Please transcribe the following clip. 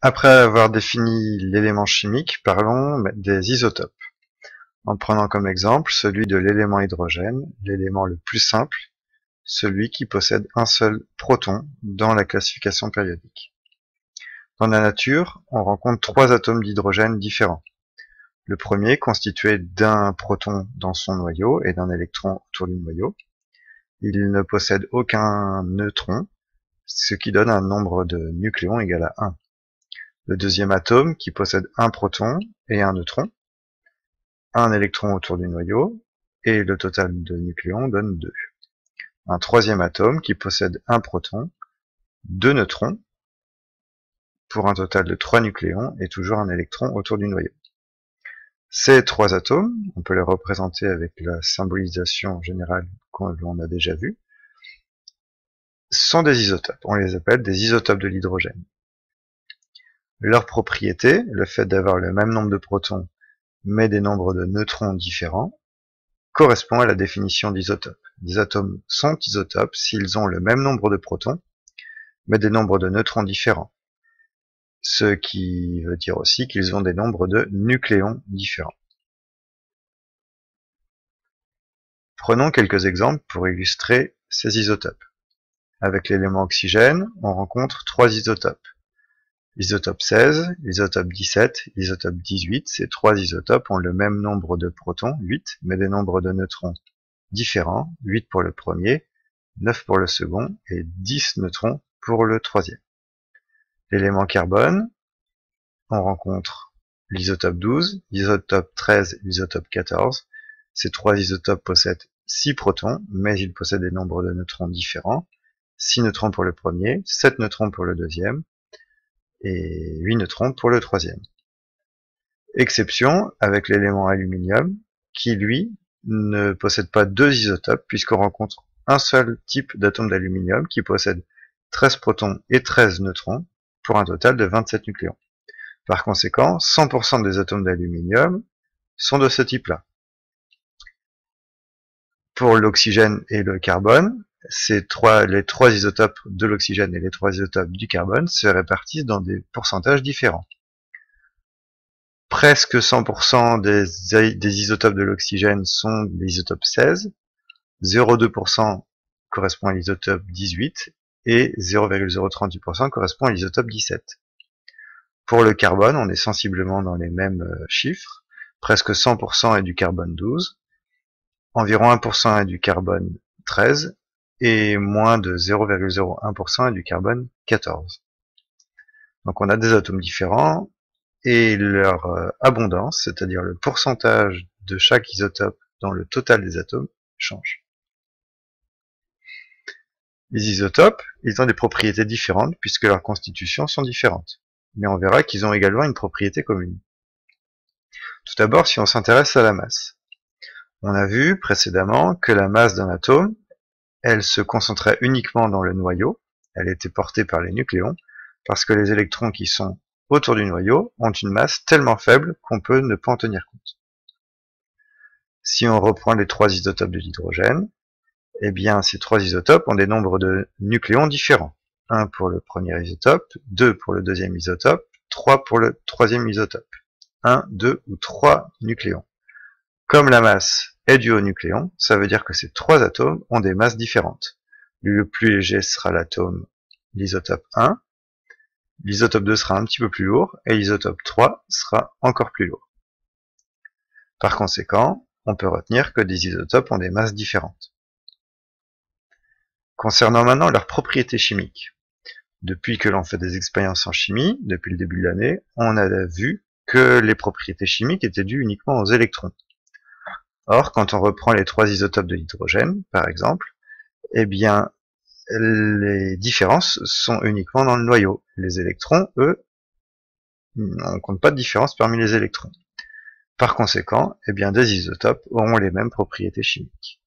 Après avoir défini l'élément chimique, parlons des isotopes, en prenant comme exemple celui de l'élément hydrogène, l'élément le plus simple, celui qui possède un seul proton dans la classification périodique. Dans la nature, on rencontre 3 atomes d'hydrogène différents. Le premier constitué d'un proton dans son noyau et d'un électron autour du noyau. Il ne possède aucun neutron, ce qui donne un nombre de nucléons égal à 1. Le deuxième atome qui possède un proton et un neutron, un électron autour du noyau, et le total de nucléons donne 2. Un troisième atome qui possède un proton, 2 neutrons, pour un total de 3 nucléons et toujours un électron autour du noyau. Ces 3 atomes, on peut les représenter avec la symbolisation générale qu'on a déjà vue, sont des isotopes. On les appelle des isotopes de l'hydrogène. Leur propriété, le fait d'avoir le même nombre de protons mais des nombres de neutrons différents, correspond à la définition d'isotope. Les atomes sont isotopes s'ils ont le même nombre de protons mais des nombres de neutrons différents. Ce qui veut dire aussi qu'ils ont des nombres de nucléons différents. Prenons quelques exemples pour illustrer ces isotopes. Avec l'élément oxygène, on rencontre 3 isotopes. L'isotope 16, l'isotope 17, l'isotope 18, ces 3 isotopes ont le même nombre de protons, 8, mais des nombres de neutrons différents, 8 pour le premier, 9 pour le second et 10 neutrons pour le troisième. L'élément carbone, on rencontre l'isotope 12, l'isotope 13, l'isotope 14. Ces 3 isotopes possèdent 6 protons, mais ils possèdent des nombres de neutrons différents. 6 neutrons pour le premier, 7 neutrons pour le deuxième, et 8 neutrons pour le troisième. Exception avec l'élément aluminium, qui lui ne possède pas 2 isotopes, puisqu'on rencontre un seul type d'atome d'aluminium qui possède 13 protons et 13 neutrons, pour un total de 27 nucléons. Par conséquent, 100% des atomes d'aluminium sont de ce type-là. Pour l'oxygène et le carbone, les 3 isotopes de l'oxygène et les 3 isotopes du carbone se répartissent dans des pourcentages différents. Presque 100% des isotopes de l'oxygène sont l'isotopes 16, 0,2% correspond à l'isotope 18 et 0,038% correspond à l'isotope 17. Pour le carbone, on est sensiblement dans les mêmes chiffres. Presque 100% est du carbone 12, environ 1% est du carbone 13, et moins de 0,01% est du carbone 14. Donc on a des atomes différents, et leur abondance, c'est-à-dire le pourcentage de chaque isotope dans le total des atomes, change. Les isotopes, ils ont des propriétés différentes puisque leurs constitutions sont différentes. Mais on verra qu'ils ont également une propriété commune. Tout d'abord, si on s'intéresse à la masse. On a vu précédemment que la masse d'un atome, elle se concentrait uniquement dans le noyau, elle était portée par les nucléons, parce que les électrons qui sont autour du noyau ont une masse tellement faible qu'on peut ne pas en tenir compte. Si on reprend les 3 isotopes de l'hydrogène, eh bien ces 3 isotopes ont des nombres de nucléons différents. 1 pour le premier isotope, 2 pour le deuxième isotope, 3 pour le troisième isotope. 1, 2 ou 3 nucléons. Comme la masse est due aux nucléons, ça veut dire que ces 3 atomes ont des masses différentes. Le plus léger sera l'isotope 1, l'isotope 2 sera un petit peu plus lourd, et l'isotope 3 sera encore plus lourd. Par conséquent, on peut retenir que des isotopes ont des masses différentes. Concernant maintenant leurs propriétés chimiques. Depuis que l'on fait des expériences en chimie, depuis le début de l'année, on a vu que les propriétés chimiques étaient dues uniquement aux électrons. Or, quand on reprend les 3 isotopes de l'hydrogène, par exemple, eh bien, les différences sont uniquement dans le noyau. Les électrons, eux, on ne compte pas de différence parmi les électrons. Par conséquent, eh bien, des isotopes auront les mêmes propriétés chimiques.